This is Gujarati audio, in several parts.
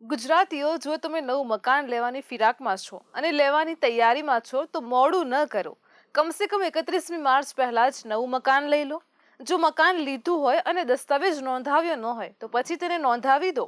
ગુજરાતીઓ, જો તમે નવું મકાન લેવાની ફિરાકમાં છો અને લેવાની તૈયારીમાં છો તો મોડું ન કરો. કમસે કમ 31મી માર્ચ પહેલા જ નવું મકાન લઈ લો. જો મકાન લીધું હોય અને દસ્તાવેજ નોંધાવ્યો ન હોય તો પછી તેને નોંધાવી દો.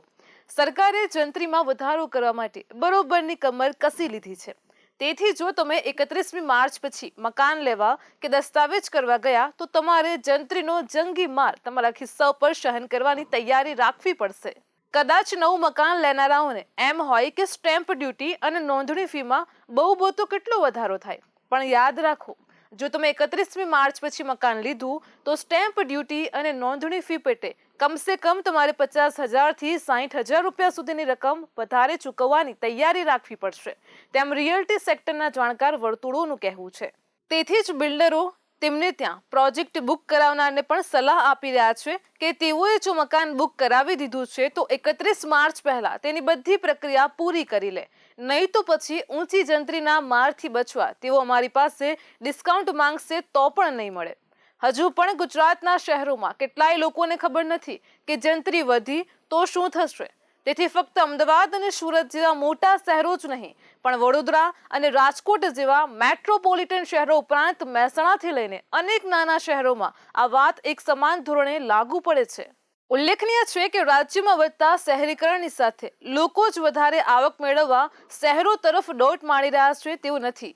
સરકારે જંત્રીમાં વધારો કરવા માટે બરોબરની કમર કસી લીધી છે. તેથી જો તમે 31મી માર્ચ પછી મકાન લેવા કે દસ્તાવેજ કરવા ગયા તો તમારે જંત્રીનો જંગી માર તમારા ખિસ્સા પર સહન કરવાની તૈયારી રાખવી પડશે. કદાચ નવું મકાન લેનારાઓને એમ હોય કે સ્ટેમ્પ ડ્યુટી અને નોંધણી ફીમાં બહુ તો કેટલો વધારો થાય, પણ યાદ રાખો, જો તમે 31મી માર્ચ પછી મકાન લીધું તો સ્ટેમ્પ ડ્યુટી અને નોંધણી ફી પેટે કમસે કમ તમારે 50,000 થી 60,000 રૂપિયા સુધીની રકમ વધારે ચૂકવવાની તૈયારી રાખવી પડશે, તેમ રિયલ્ટી સેક્ટરના જાણકાર વર્તુળોનું કહેવું છે. તેથી જ બિલ્ડરો તેમને ત્યાં પ્રોજેક્ટ બુક કરાવનારને પણ સલાહ આપી રહ્યા છે કે તેઓએ જો મકાન બુક કરાવી દીધું છે તો 31 માર્ચ પહેલા તેની બધી પ્રક્રિયા પૂરી કરી લે, નહીં તો પછી ઊંચી જંત્રીના મારથી બચવા તેઓ અમારી પાસે ડિસ્કાઉન્ટ માંગશે તો પણ નહીં મળે. હજુ પણ ગુજરાતના શહેરોમાં કેટલાય લોકોને ખબર નથી કે જંત્રી વધી તો શું થશે. તેથી ફક્ત અમદાવાદ અને સુરત જેવા મોટા શહેરો જ નહીં, પણ વડોદરા અને રાજકોટ જેવા મેટ્રોપોલિટન શહેરો ઉપરાંત મહેસાણાથી લઈને અનેક નાના શહેરોમાં આ વાત એક સમાન ધોરણે લાગુ પડે છે. ઉલ્લેખનીય છે કે રાજ્યમાં વધતા શહેરીકરણની સાથે લોકો જ વધારે આવક મેળવવા શહેરો તરફ દોટ માંડી રહ્યા છે તેવું નથી.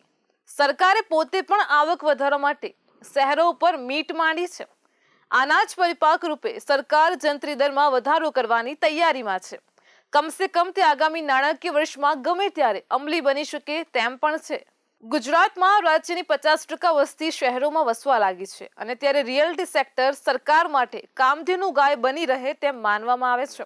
સરકારે પોતે પણ આવક વધારવા માટે શહેરો ઉપર મીટ માંડી છે. આના જ પરિપાક રૂપે સરકાર જંત્રી દરમાં વધારો કરવાની તૈયારીમાં છે. કમસે કમ તે આગામી નાણાકીય વર્ષમાં ગમે ત્યારે અમલી બની શકે તેમ પણ છે. ગુજરાતમાં રાજ્યની 50% વસ્તી શહેરોમાં વસવા લાગી છે અને ત્યારે રિયલ્ટી સેક્ટર સરકાર માટે કામધેનુ ગાય બની રહે તેમ માનવામાં આવે છે.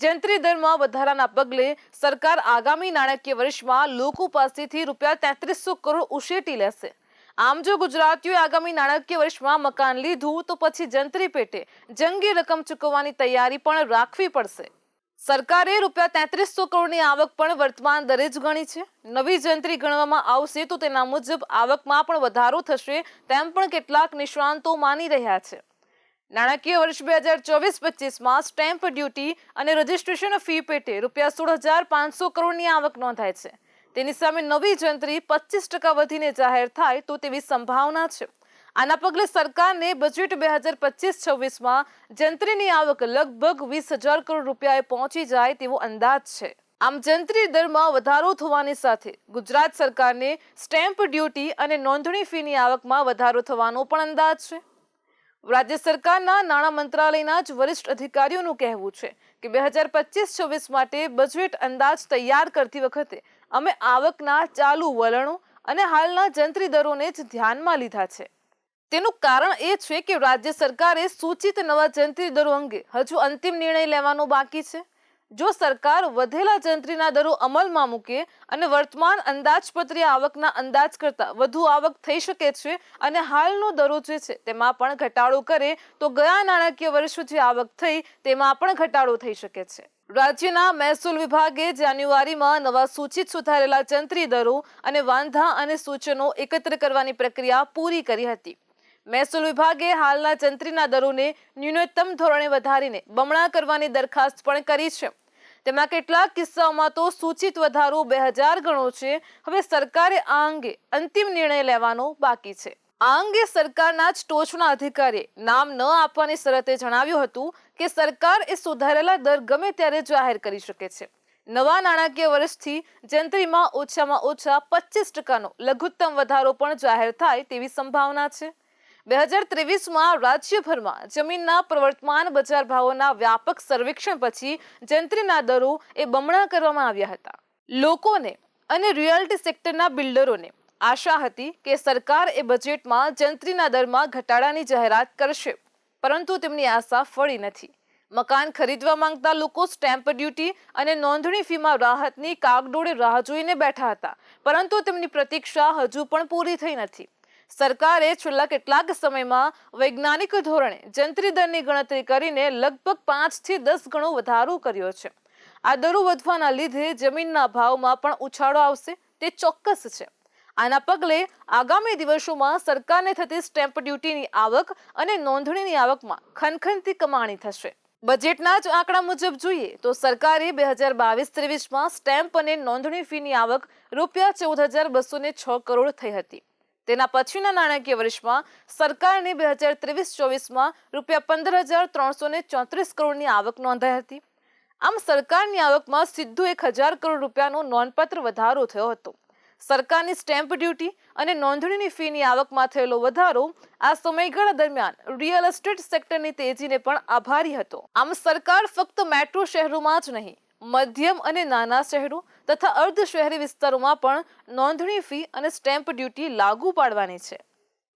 જંત્રી દરમાં વધારાના પગલે સરકાર આગામી નાણાકીય વર્ષમાં લોકો પાસેથી ₹3300 કરોડ ઉછેટી લેશે. આમ જો ગુજરાતીઓએ આગામી નાણાકીય વર્ષમાં મકાન લીધું તો પછી જંત્રી પેટે જંગી રકમ ચૂકવવાની તૈયારી પણ રાખવી પડશે. સરકારે ₹3300 કરોડની આવક પણ વર્તમાન દરે જ ગણી છે. નવી જંત્રી ગણવામાં આવશે તો તેના મુજબ આવકમાં પણ વધારો થશે તેમ પણ કેટલાક નિષ્ણાંતો માની રહ્યા છે. નાણાકીય વર્ષ 2024-25માં સ્ટેમ્પ ડ્યુટી અને રજીસ્ટ્રેશન ફી પેટે ₹16,500 કરોડની આવક નોંધાય છે. તેની સામે નવી જંત્રી 25% વધીને જાહેર થાય તો તેવી સંભાવના છે. આના પગલે સરકારને બજેટ 2025-26માં જંત્રીની આવક લગભગ 20,000 કરોડ રૂપિયાએ પહોંચી જાય તેવો અંદાજ છે. આમ જંત્રી દરમાં વધારો થવાની સાથે ગુજરાત સરકારને સ્ટેમ્પ ડ્યુટી અને નોંધણી ફીની આવકમાં વધારો થવાનો પણ અંદાજ છે. રાજ્ય સરકારના નાણાં મંત્રાલયના જ વરિષ્ઠ અધિકારીઓનું કહેવું છે કે 2025-26 માટે બજેટ અંદાજ તૈયાર કરતી વખતે અમે આવકના ચાલુ વલણો અને હાલના જંત્રી દરોને જ ધ્યાનમાં લીધા છે. તેનું કારણ એ છે કે રાજ્ય સરકારે સૂચિત નવા જંત્રી દરો અંગે હજુ અંતિમ નિર્ણય લેવાનો બાકી છે. જો સરકાર વધેલા જંત્રીના દરો અમલમાં મૂકે અને વર્તમાન અંદાજપત્રીય આવકના અંદાજ કરતા વધુ આવક થઈ શકે છે અને હાલનો દરો જે છે તેમાં પણ ઘટાડો કરે તો ગયા નાણાકીય વર્ષે જે આવક થઈ તેમાં પણ ઘટાડો થઈ શકે છે. રાજ્યના મહેસૂલ વિભાગે જાન્યુઆરીમાં નવા સૂચિત સુધારેલા જંત્રી દરો અને વાંધા અને સૂચનો એકત્ર કરવાની પ્રક્રિયા પૂરી કરી હતી. મહેસૂલ વિભાગે હાલના જંત્રીના દરોને ન્યૂનતમ ધોરણે વધારીને બમણા કરવાની દરખાસ્ત પણ કરી છે. તેમાં કેટલાક કિસ્સાઓમાં તો સૂચિત વધારો 2000 ગણો છે. હવે સરકારે આ અંગે અંતિમ નિર્ણય લેવાનો બાકી છે. આ અંગે સરકારના જ ટોચના અધિકારીએ નામ ન આપવાની શરતે જણાવ્યું હતું કે સરકાર એ સુધારેલા દર ગમે ત્યારે જાહેર કરી શકે છે. નવા નાણાકીય વર્ષથી જંત્રીમાં ઓછામાં ઓછા 25%નો લઘુત્તમ વધારો પણ જાહેર થાય તેવી સંભાવના છે. 2023માં રાજ્યભરમાં જમીનના પ્રવર્તમાન બજાર ભાવોના વ્યાપક સર્વેક્ષણ પછી જંત્રીના દરો એ બમણા કરવામાં આવ્યા હતા. લોકોને અને રિયલ્ટી સેક્ટરના બિલ્ડરોને આશા હતી કે સરકાર એ બજેટમાં જંત્રીના દરમાં ઘટાડાની જાહેરાત કરશે, પરંતુ તેમની આશા ફળી નથી. મકાન ખરીદવા માંગતા લોકો સ્ટેમ્પ ડ્યુટી અને નોંધણી ફીમાં રાહતની કાગડોળે રાહ જોઈને બેઠા હતા, પરંતુ તેમની પ્રતીક્ષા હજુ પણ પૂરી થઈ નથી. સરકારે છેલ્લા કેટલાક સમયમાં વૈજ્ઞાનિક ધોરણે જંત્રી દરની ગણતરી કરીને લગભગ 5 થી 10 ગણો વધારો કર્યો છે. આ દરો વધવાના લીધે જમીનના ભાવમાં પણ ઉછાળો આવશે તે ચોક્કસ છે. આના પગલે આગામી દિવસોમાં સરકારને થતી સ્ટેમ્પ ડ્યુટીની આવક અને નોંધણીની આવકમાં ખનખનતી કમાણી થશે. બજેટના જ આંકડા મુજબ જોઈએ તો સરકારે 2022-23માં સ્ટેમ્પ અને નોંધણી ફીની આવક ₹14,206 કરોડ થઈ હતી. તેના પછીના નાણાકીય વર્ષમાં સરકારને 2023-24માં ₹15,334 કરોડની આવક નોંધાઈ હતી. આમ સરકારની આવકમાં સીધું 1,000 કરોડ રૂપિયાનો નોંધપાત્ર વધારો થયો હતો. સરકારની સ્ટેમ્પ ડ્યુટી અને નોંધણીની ફીની આવકમાં થયેલો વધારો આ સમયગાળા દરમિયાન રિયલ એસ્ટેટ સેક્ટરની તેજીને પણ આભારી હતો. આમ સરકાર ફક્ત મેટ્રો શહેરોમાં જ નહીં, મધ્યમ અને નાના શહેરો તથા અર્ધ શહેરી વિસ્તારોમાં પણ નોંધણી ફી અને સ્ટેમ્પ ડ્યુટી લાગુ પાડવાની છે.